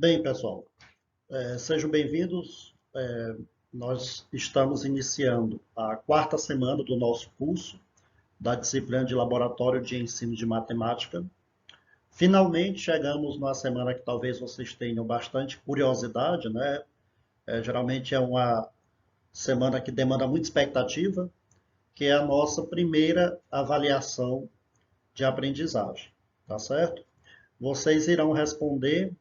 Bem, pessoal, sejam bem-vindos. Nós estamos iniciando a quarta semana do nosso curso da disciplina de Laboratório de Ensino de Matemática. Finalmente chegamos numa semana que talvez vocês tenham bastante curiosidade, né? Geralmente é uma semana que demanda muita expectativa, que é a nossa primeira avaliação de aprendizagem, tá certo? Vocês irão responder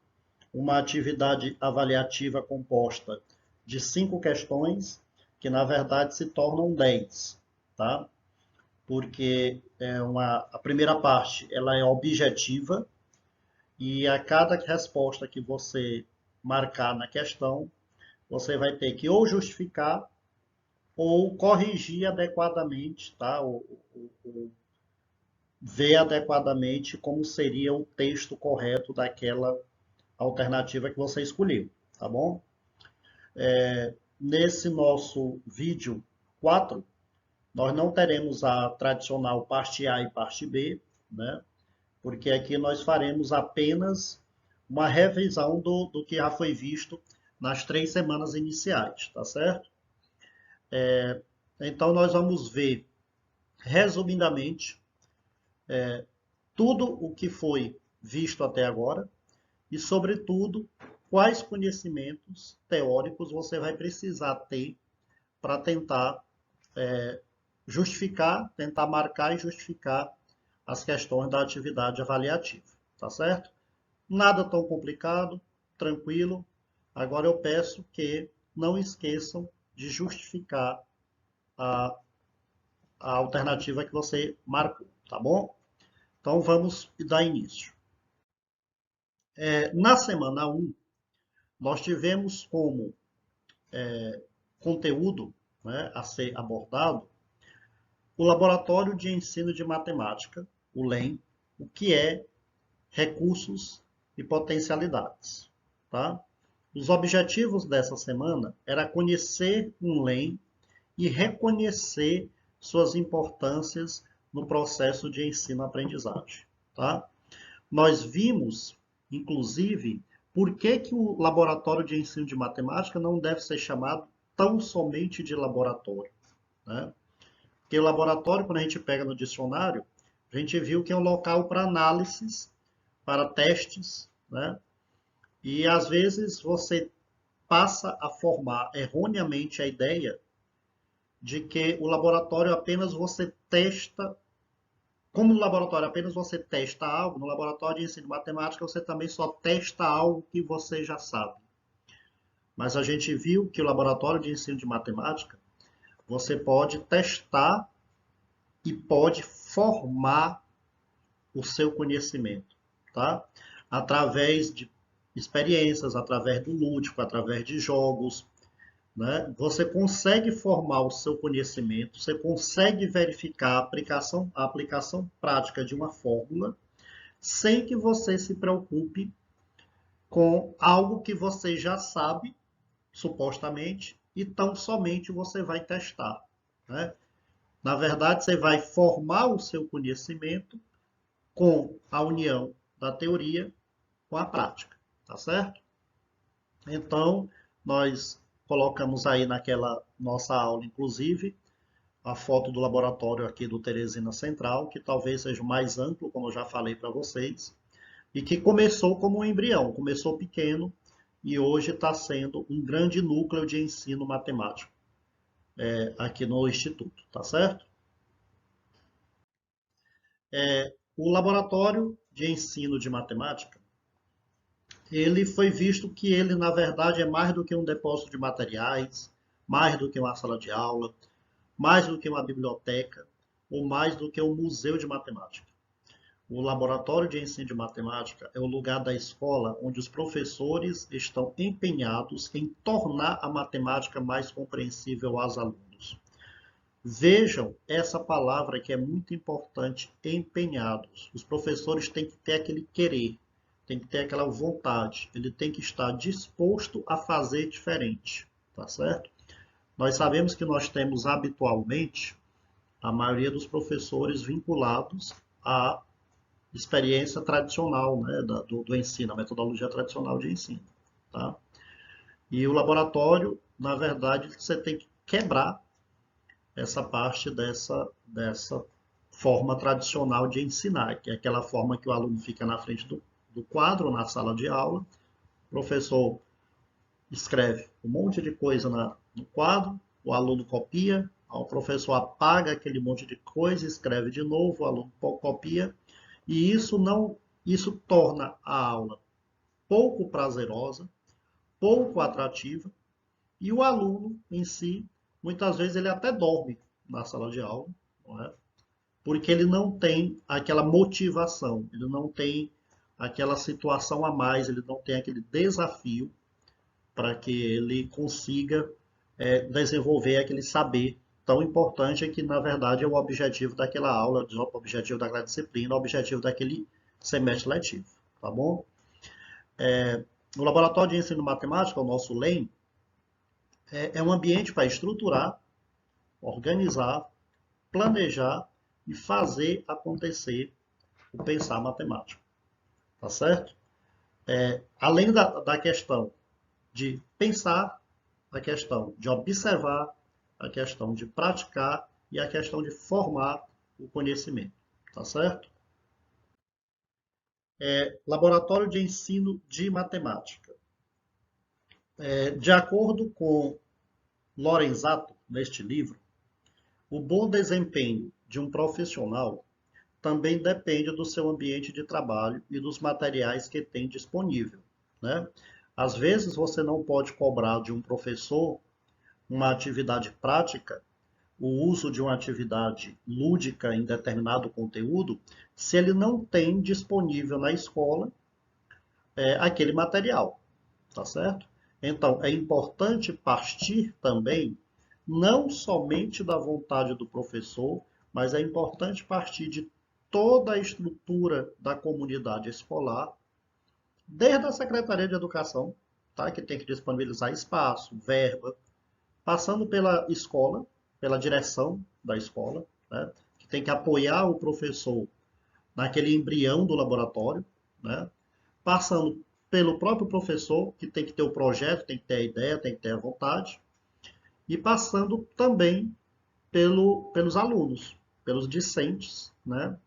uma atividade avaliativa composta de 5 questões, que na verdade se tornam 10, tá? Porque a primeira parte ela é objetiva e a cada resposta que você marcar na questão, você vai ter que ou justificar ou corrigir adequadamente, tá? Ou ver adequadamente como seria o texto correto daquela alternativa que você escolheu, tá bom? Nesse nosso vídeo 4, nós não teremos a tradicional parte A e parte B, né? Porque aqui nós faremos apenas uma revisão do que já foi visto nas 3 semanas iniciais, tá certo? Então, nós vamos ver, resumidamente, tudo o que foi visto até agora e, sobretudo, quais conhecimentos teóricos você vai precisar ter para tentar justificar, tentar marcar e justificar as questões da atividade avaliativa, tá certo? Nada tão complicado, tranquilo. Agora eu peço que não esqueçam de justificar a, a alternativa que você marcou, tá bom? Então vamos dar início. Na semana 1, nós tivemos como conteúdo, né, a ser abordado o Laboratório de Ensino de Matemática, o LEM, o que é recursos e potencialidades. Tá? Os objetivos dessa semana era conhecer um LEM e reconhecer suas importâncias no processo de ensino-aprendizagem. Tá? Nós vimos, inclusive, por que o laboratório de ensino de matemática não deve ser chamado tão somente de laboratório. Né? Porque o laboratório, quando a gente pega no dicionário, a gente viu que é um local para análises, para testes, né? E às vezes você passa a formar erroneamente a ideia de que o laboratório apenas você testa, como no laboratório apenas você testa algo, no laboratório de ensino de matemática você também só testa algo que você já sabe. Mas a gente viu que o laboratório de ensino de matemática, você pode testar e pode formar o seu conhecimento, tá? Através de experiências, através do lúdico, através de jogos, né? Você consegue formar o seu conhecimento, você consegue verificar a aplicação prática de uma fórmula sem que você se preocupe com algo que você já sabe, supostamente, e tão somente você vai testar, né? Na verdade, você vai formar o seu conhecimento com a união da teoria com a prática, tá certo? Então, nós colocamos aí naquela nossa aula, inclusive, a foto do laboratório aqui do Teresina Central, que talvez seja mais amplo, como eu já falei para vocês, e que começou como um embrião, começou pequeno e hoje está sendo um grande núcleo de ensino matemático aqui no Instituto, tá certo? O laboratório de ensino de matemática, ele foi visto que ele, na verdade, é mais do que um depósito de materiais, mais do que uma sala de aula, mais do que uma biblioteca, ou mais do que um museu de matemática. O laboratório de ensino de matemática é o lugar da escola onde os professores estão empenhados em tornar a matemática mais compreensível aos alunos. Vejam essa palavra que é muito importante, empenhados. Os professores têm que ter aquele querer, tem que ter aquela vontade, ele tem que estar disposto a fazer diferente, tá certo? Nós sabemos que nós temos habitualmente a maioria dos professores vinculados a experiência tradicional, né, do ensino, a metodologia tradicional de ensino. Tá? E o laboratório, na verdade, você tem que quebrar essa parte dessa forma tradicional de ensinar, que é aquela forma que o aluno fica na frente do quadro, na sala de aula, o professor escreve um monte de coisa no quadro, o aluno copia, o professor apaga aquele monte de coisa, escreve de novo, o aluno copia, e isso torna a aula pouco prazerosa, pouco atrativa, e o aluno em si, muitas vezes ele até dorme na sala de aula, não é? Porque ele não tem aquela motivação, ele não tem aquela situação a mais, ele não tem aquele desafio para que ele consiga desenvolver aquele saber tão importante que, na verdade, é o objetivo daquela aula, o objetivo daquela disciplina, o objetivo daquele semestre letivo, tá bom? O Laboratório de Ensino Matemática, o nosso LEM, é um ambiente para estruturar, organizar, planejar e fazer acontecer o pensar matemático, tá certo? Além da questão de pensar, a questão de observar, a questão de praticar e a questão de formar o conhecimento, tá certo? Laboratório de Ensino de Matemática. De acordo com Lorenzato, neste livro, o bom desempenho de um profissional também depende do seu ambiente de trabalho e dos materiais que tem disponível, né? Às vezes você não pode cobrar de um professor uma atividade prática, o uso de uma atividade lúdica em determinado conteúdo, se ele não tem disponível na escola aquele material, tá certo? Então, é importante partir também não somente da vontade do professor, mas é importante partir de toda a estrutura da comunidade escolar, desde a Secretaria de Educação, tá? Que tem que disponibilizar espaço, verba, passando pela escola, pela direção da escola, né? Que tem que apoiar o professor naquele embrião do laboratório, né? Passando pelo próprio professor, que tem que ter o projeto, tem que ter a ideia, tem que ter a vontade, e passando também pelos alunos, pelos discentes, né?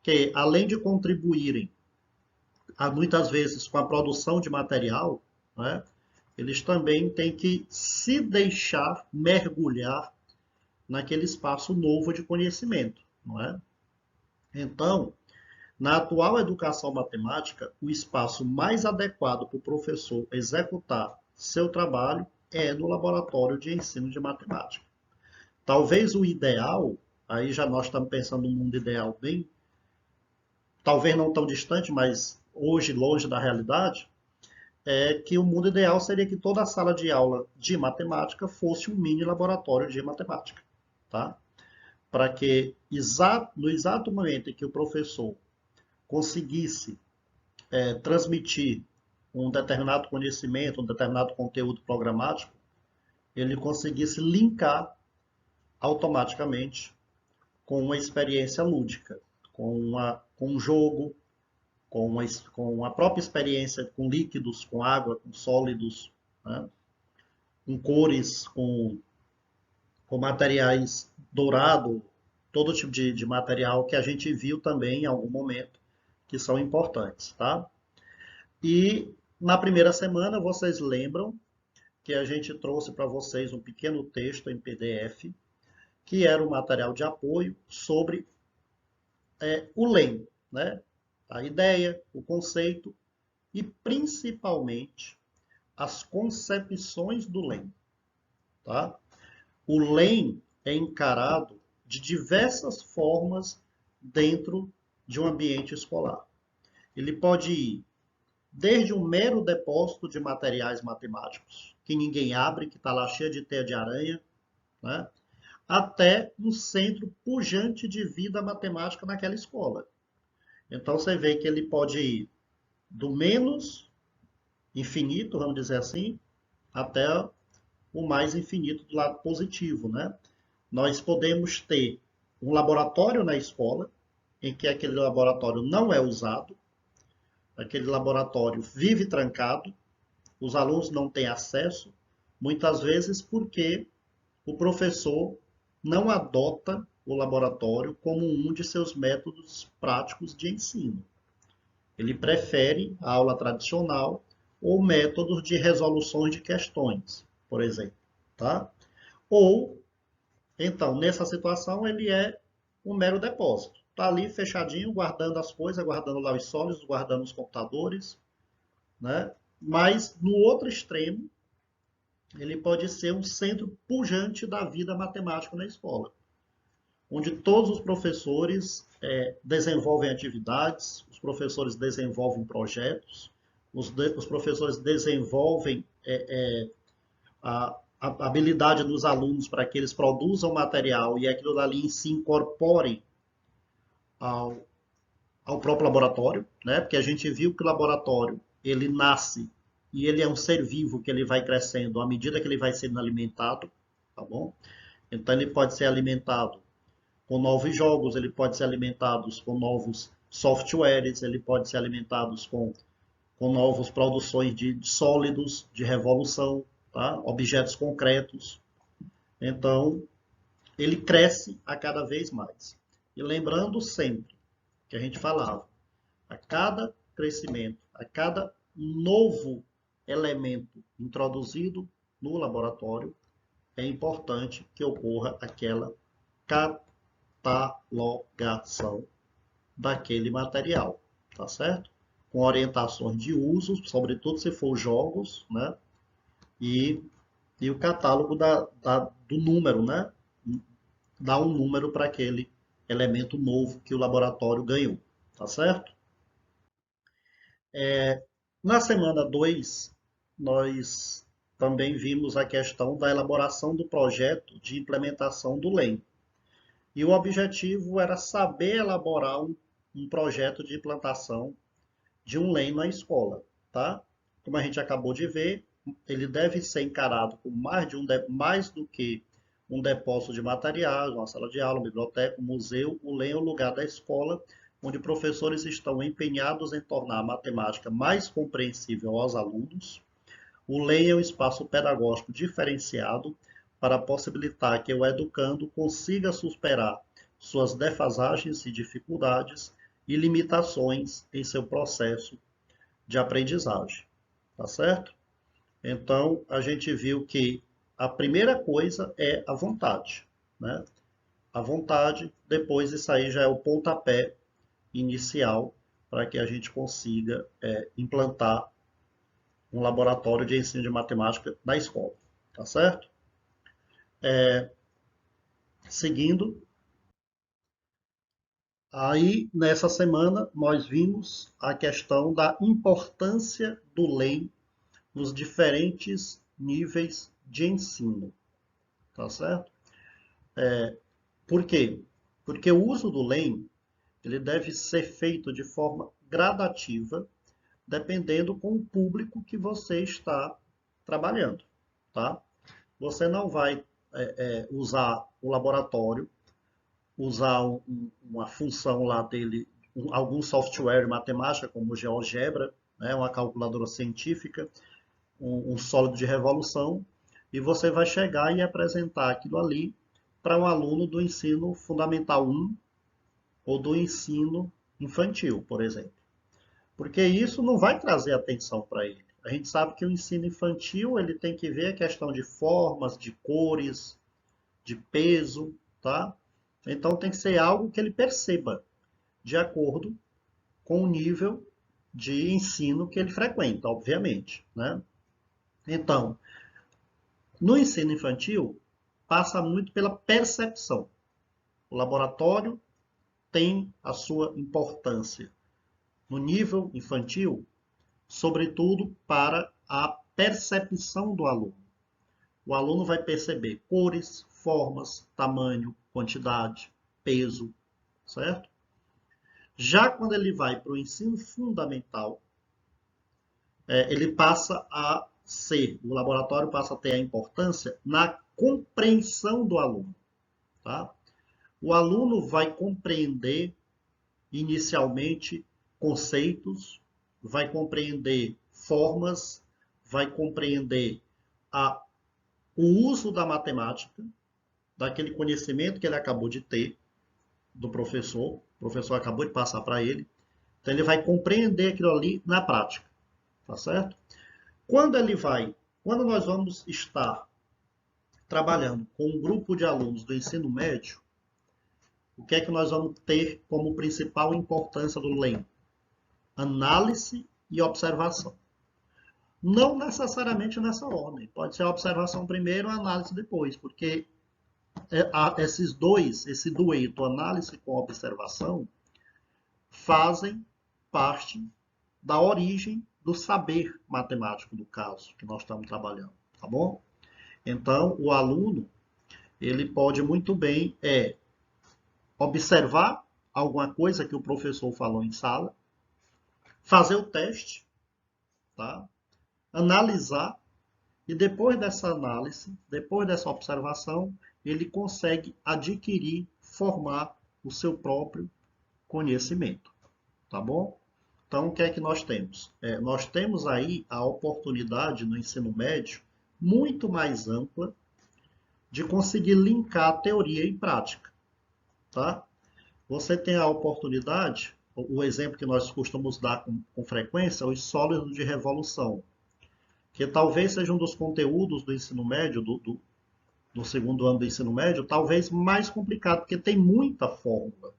Que além de contribuírem muitas vezes com a produção de material, né? Eles também têm que se deixar mergulhar naquele espaço novo de conhecimento, não é? Então, na atual educação matemática, o espaço mais adequado para o professor executar seu trabalho é no laboratório de ensino de matemática. Talvez o ideal, aí já nós estamos pensando num mundo ideal bem, talvez não tão distante, mas hoje longe da realidade, é que o mundo ideal seria que toda a sala de aula de matemática fosse um mini laboratório de matemática, tá? Para que no exato momento em que o professor conseguisse transmitir um determinado conhecimento, um determinado conteúdo programático, ele conseguisse linkar automaticamente com uma experiência lúdica, com um jogo, com a própria experiência com líquidos, com água, com sólidos, né? Com cores, com materiais dourado, todo tipo de material que a gente viu também em algum momento, que são importantes, tá? E na primeira semana, vocês lembram que a gente trouxe para vocês um pequeno texto em PDF, que era um material de apoio sobre o LEM, né? A ideia, o conceito e principalmente as concepções do LEM, tá? O LEM é encarado de diversas formas dentro de um ambiente escolar. Ele pode ir desde um mero depósito de materiais matemáticos, que ninguém abre, que está lá cheio de teia de aranha, né? Até um centro pujante de vida matemática naquela escola. Então você vê que ele pode ir do menos infinito, vamos dizer assim, até o mais infinito do lado positivo, né? Nós podemos ter um laboratório na escola, em que aquele laboratório não é usado, aquele laboratório vive trancado, os alunos não têm acesso, muitas vezes porque o professor não adota o laboratório como um de seus métodos práticos de ensino. Ele prefere a aula tradicional ou métodos de resoluções de questões, por exemplo, tá? Ou, então, nessa situação, ele é um mero depósito. Está ali fechadinho, guardando as coisas, guardando lá os sólidos, guardando os computadores, né? Mas, no outro extremo, ele pode ser um centro pujante da vida matemática na escola, onde todos os professores desenvolvem atividades, os professores desenvolvem projetos, os professores desenvolvem a habilidade dos alunos para que eles produzam material e aquilo dali se incorpore ao, ao próprio laboratório, né? Porque a gente viu que o laboratório ele nasce e ele é um ser vivo que ele vai crescendo à medida que ele vai sendo alimentado, tá bom? Então ele pode ser alimentado com novos jogos, ele pode ser alimentado com novos softwares, ele pode ser alimentado com novas produções de sólidos, de revolução, tá? Objetos concretos. Então, ele cresce a cada vez mais. E lembrando sempre que a gente falava, a cada crescimento, a cada novo elemento introduzido no laboratório, é importante que ocorra aquela catalogação daquele material, tá certo? Com orientações de uso, sobretudo se for jogos, né? E o catálogo do número, né? Dá um número para aquele elemento novo que o laboratório ganhou, tá certo? Na semana 2, nós também vimos a questão da elaboração do projeto de implementação do LEM. E o objetivo era saber elaborar um projeto de implantação de um LEM na escola, tá? Como a gente acabou de ver, ele deve ser encarado como mais do que um depósito de materiais, uma sala de aula, uma biblioteca, um museu. O LEM é o lugar da escola onde professores estão empenhados em tornar a matemática mais compreensível aos alunos. O LEM é um espaço pedagógico diferenciado para possibilitar que o educando consiga superar suas defasagens e dificuldades e limitações em seu processo de aprendizagem, tá certo? Então, a gente viu que a primeira coisa é a vontade, né? A vontade, depois isso aí já é o pontapé inicial para que a gente consiga implantar um laboratório de ensino de matemática na escola, tá certo? Seguindo, aí nessa semana nós vimos a questão da importância do LEM nos diferentes níveis de ensino, tá certo? Por quê? Porque o uso do LEM ele deve ser feito de forma gradativa, dependendo com o público que você está trabalhando, tá? Você não vai usar o laboratório, usar uma função lá dele, algum software de matemática, como o GeoGebra, né, uma calculadora científica, um sólido de revolução, e você vai chegar e apresentar aquilo ali para um aluno do ensino fundamental 1 ou do ensino infantil, por exemplo. Porque isso não vai trazer atenção para ele. A gente sabe que o ensino infantil ele tem que ver a questão de formas, de cores, de peso, tá? Então tem que ser algo que ele perceba, de acordo com o nível de ensino que ele frequenta, obviamente, né? Então, no ensino infantil, passa muito pela percepção. O laboratório tem a sua importância. No nível infantil, sobretudo para a percepção do aluno. O aluno vai perceber cores, formas, tamanho, quantidade, peso, certo? Já quando ele vai para o ensino fundamental, ele passa a ser, o laboratório passa a ter a importância na compreensão do aluno, tá? O aluno vai compreender inicialmente conceitos, vai compreender formas, vai compreender o uso da matemática, daquele conhecimento que ele acabou de ter do professor, o professor acabou de passar para ele, então ele vai compreender aquilo ali na prática, tá certo? Quando nós vamos estar trabalhando com um grupo de alunos do ensino médio, o que é que nós vamos ter como principal importância do LEM? Análise e observação. Não necessariamente nessa ordem. Pode ser a observação primeiro, a análise depois, porque esse dueto, análise com observação, fazem parte da origem do saber matemático do caso que nós estamos trabalhando, tá bom? Então, o aluno, ele pode muito bem observar alguma coisa que o professor falou em sala, fazer o teste, tá? Analisar, e depois dessa análise, depois dessa observação, ele consegue adquirir, formar o seu próprio conhecimento, tá bom? Então, o que é que nós temos? Nós temos aí a oportunidade no ensino médio muito mais ampla de conseguir linkar teoria e prática, tá? Você tem a oportunidade, o exemplo que nós costumamos dar com frequência, os sólidos de revolução, que talvez seja um dos conteúdos do ensino médio, do segundo ano do ensino médio, talvez mais complicado, porque tem muita fórmula.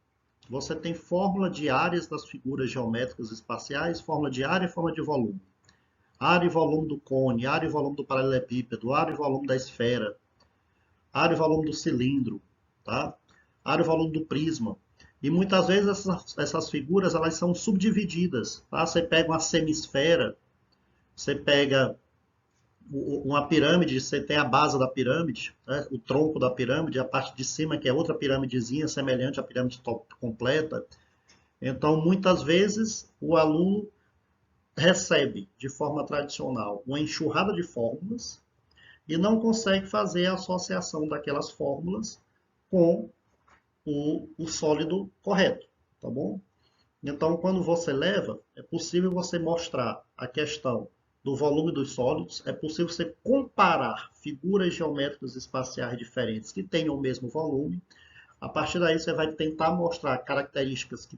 Você tem fórmula de áreas das figuras geométricas espaciais, fórmula de área e fórmula de volume. Área e volume do cone, área e volume do paralelepípedo, área e volume da esfera, área e volume do cilindro, tá? Área e volume do prisma. E muitas vezes essas figuras elas são subdivididas, tá? Você pega uma semisfera, você pega uma pirâmide, você tem a base da pirâmide, né? O tronco da pirâmide, a parte de cima que é outra pirâmidezinha semelhante à pirâmide completa. Então, muitas vezes, o aluno recebe, de forma tradicional, uma enxurrada de fórmulas e não consegue fazer a associação daquelas fórmulas com o sólido correto, tá bom? Então, quando você leva, é possível você mostrar a questão do volume dos sólidos, é possível você comparar figuras geométricas espaciais diferentes que tenham o mesmo volume. A partir daí, você vai tentar mostrar características que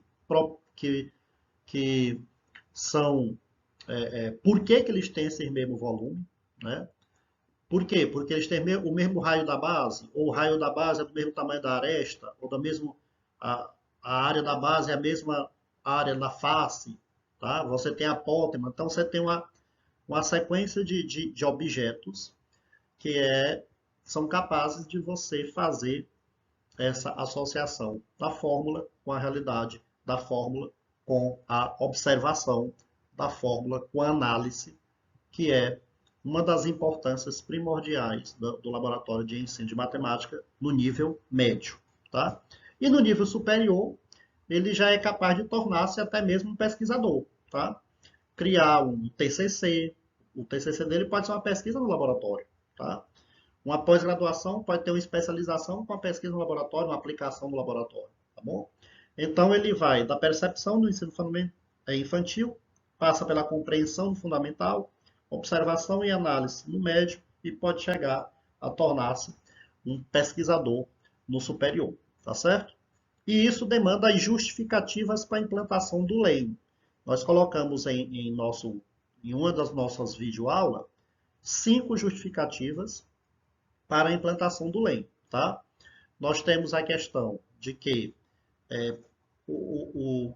são... por que eles têm esse mesmo volume, né? Por quê? Porque eles têm o mesmo raio da base, ou o raio da base é do mesmo tamanho da aresta, ou a área da base é a mesma área na face, tá? Você tem a apótema, então você tem uma sequência de objetos que são capazes de você fazer essa associação da fórmula com a realidade, da fórmula com a observação, da fórmula com a análise, que é uma das importâncias primordiais do laboratório de ensino de matemática no nível médio, tá? E no nível superior, ele já é capaz de tornar-se até mesmo um pesquisador, tá? Criar um TCC, o TCC dele pode ser uma pesquisa no laboratório, tá? Uma pós-graduação pode ter uma especialização com a pesquisa no laboratório, uma aplicação no laboratório, tá bom? Então ele vai da percepção do ensino infantil, passa pela compreensão do fundamental, observação e análise no médio e pode chegar a tornar-se um pesquisador no superior, tá certo? E isso demanda as justificativas para a implantação do LEM. Nós colocamos em uma das nossas videoaulas 5 justificativas para a implantação do LEM, tá? Nós temos a questão de que o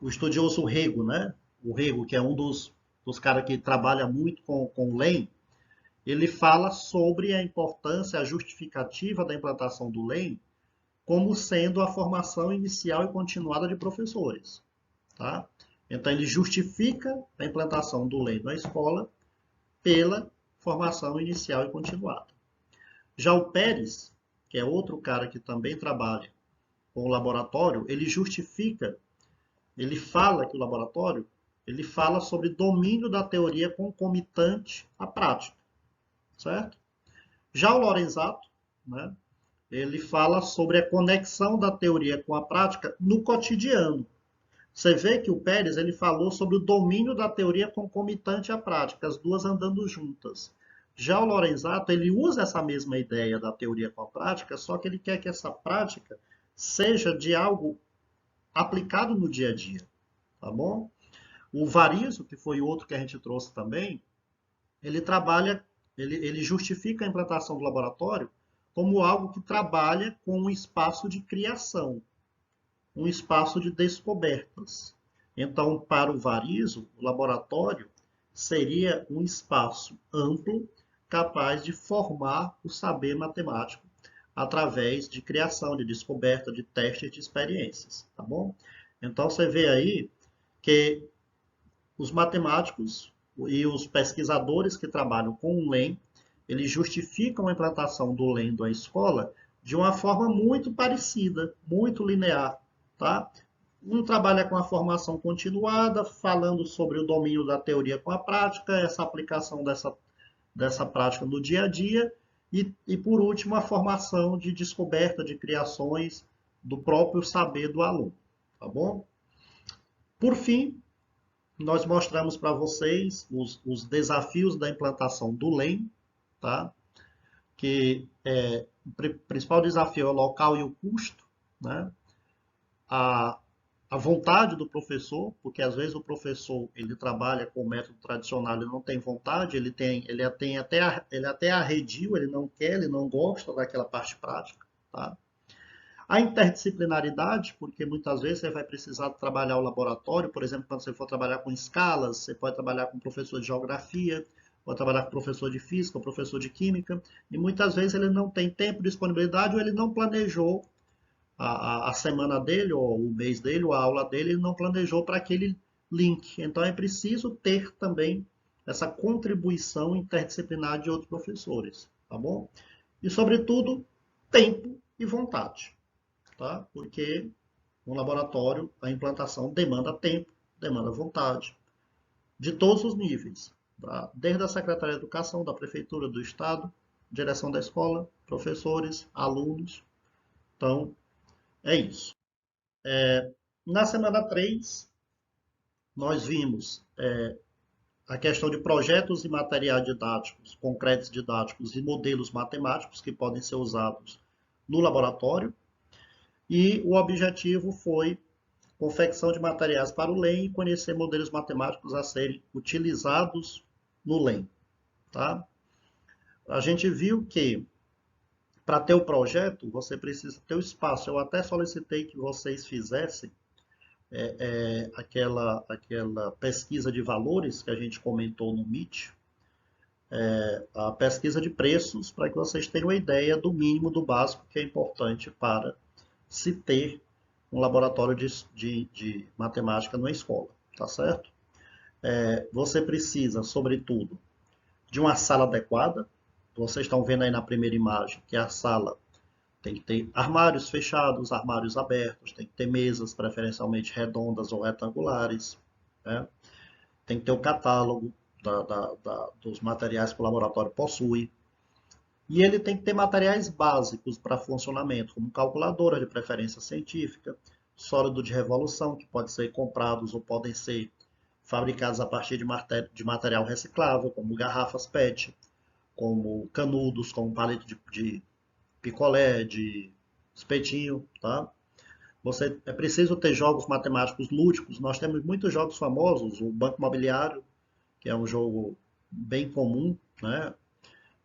estudioso Rego, né? O Rego, que é um dos caras que trabalha muito com o LEM, ele fala sobre a importância, a justificativa da implantação do LEM como sendo a formação inicial e continuada de professores, tá? Então, ele justifica a implantação do LEM na escola pela formação inicial e continuada. Já o Pérez, que é outro cara que também trabalha com o laboratório, ele justifica, ele fala que o laboratório, ele fala sobre domínio da teoria concomitante à prática, certo? Já o Lorenzato, né, ele fala sobre a conexão da teoria com a prática no cotidiano. Você vê que o Pérez ele falou sobre o domínio da teoria concomitante à prática, as duas andando juntas. Já o Lorenzato, ele usa essa mesma ideia da teoria com a prática, só que ele quer que essa prática seja de algo aplicado no dia a dia, tá bom? O Varizo, que foi outro que a gente trouxe também, ele trabalha, ele justifica a implantação do laboratório como algo que trabalha com um espaço de criação, um espaço de descobertas. Então, para o Varizo, o laboratório seria um espaço amplo, capaz de formar o saber matemático através de criação, de descoberta, de testes, de experiências, tá bom? Então, você vê aí que os matemáticos e os pesquisadores que trabalham com o LEM, eles justificam a implantação do LEM da escola de uma forma muito parecida, muito linear, tá? Um trabalha com a formação continuada, falando sobre o domínio da teoria com a prática, essa aplicação dessa prática no dia a dia, e por último, a formação de descoberta de criações do próprio saber do aluno, tá bom? Por fim, nós mostramos para vocês os desafios da implantação do LEM, tá? Que o principal desafio é o local e o custo, né? A, a vontade do professor, porque às vezes o professor ele trabalha com o método tradicional, ele não tem vontade, ele até arredio, ele não quer, ele não gosta daquela parte prática, tá? A interdisciplinaridade, porque muitas vezes você vai precisar trabalhar o laboratório, por exemplo, quando você for trabalhar com escalas, você pode trabalhar com professor de geografia, pode trabalhar com professor de física, professor de química, e muitas vezes ele não tem tempo, disponibilidade, ou ele não planejou a semana dele, ou o mês dele, ou a aula dele, ele não planejou para aquele link. Então é preciso ter também essa contribuição interdisciplinar de outros professores, tá bom? E, sobretudo, tempo e vontade, tá? Porque no laboratório a implantação demanda tempo, demanda vontade, de todos os níveis, tá? Desde a Secretaria de Educação, da Prefeitura, do Estado, direção da escola, professores, alunos. Então, é isso. Na semana 3 nós vimos a questão de projetos e materiais didáticos, concretos didáticos e modelos matemáticos que podem ser usados no laboratório. E o objetivo foi confecção de materiais para o LEM e conhecer modelos matemáticos a serem utilizados no LEM. Tá? A gente viu que para ter o projeto, você precisa ter o espaço. Eu até solicitei que vocês fizessem aquela pesquisa de valores que a gente comentou no Meet, a pesquisa de preços, para que vocês tenham uma ideia do mínimo, do básico que é importante para se ter um laboratório de matemática numa escola, tá certo? Você precisa, sobretudo, de uma sala adequada. Vocês estão vendo aí na primeira imagem que a sala tem que ter armários fechados, armários abertos, tem que ter mesas preferencialmente redondas ou retangulares, né? Tem que ter o catálogo dos materiais que o laboratório possui. E ele tem que ter materiais básicos para funcionamento, como calculadora de preferência científica, sólido de revolução, que pode ser comprados ou podem ser fabricados a partir de material reciclável, como garrafas PET, como canudos, como palito de picolé, de espetinho, tá? É preciso ter jogos matemáticos lúdicos. Nós temos muitos jogos famosos, o Banco Imobiliário, que é um jogo bem comum, né?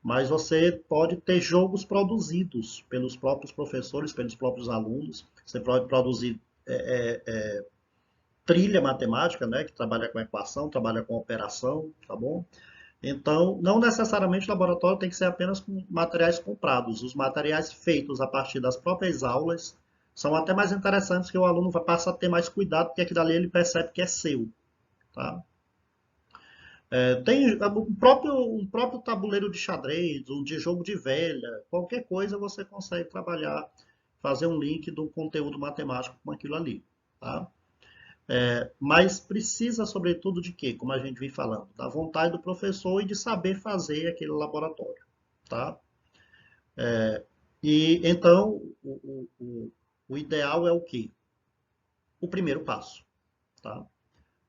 Mas você pode ter jogos produzidos pelos próprios professores, pelos próprios alunos. Você pode produzir trilha matemática, né, que trabalha com equação, trabalha com operação, tá bom? Então, não necessariamente o laboratório tem que ser apenas com materiais comprados. Os materiais feitos a partir das próprias aulas são até mais interessantes, que o aluno vai passar a ter mais cuidado, porque aquilo ali ele percebe que é seu, tá? Tem um próprio tabuleiro de xadrez, ou de jogo de velha, qualquer coisa você consegue trabalhar, fazer um link do conteúdo matemático com aquilo ali, tá? Mas precisa, sobretudo, de quê? Como a gente vem falando, da vontade do professor e de saber fazer aquele laboratório, tá? E então, o ideal é o quê? O primeiro passo. tá?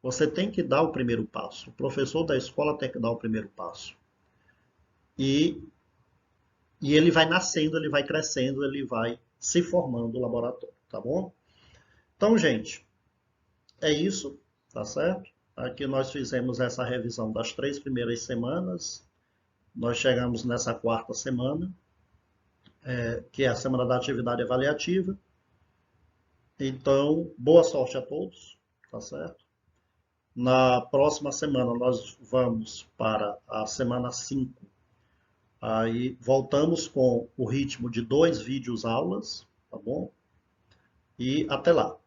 Você tem que dar o primeiro passo. O professor da escola tem que dar o primeiro passo. E, e ele vai nascendo, ele vai crescendo, ele vai se formando o laboratório, tá bom? Então, gente, é isso, tá certo? Aqui nós fizemos essa revisão das 3 primeiras semanas. Nós chegamos nessa 4ª semana, que é a semana da atividade avaliativa. Então, boa sorte a todos, tá certo? Na próxima semana nós vamos para a semana 5. Aí voltamos com o ritmo de 2 vídeos aulas, tá bom? E até lá.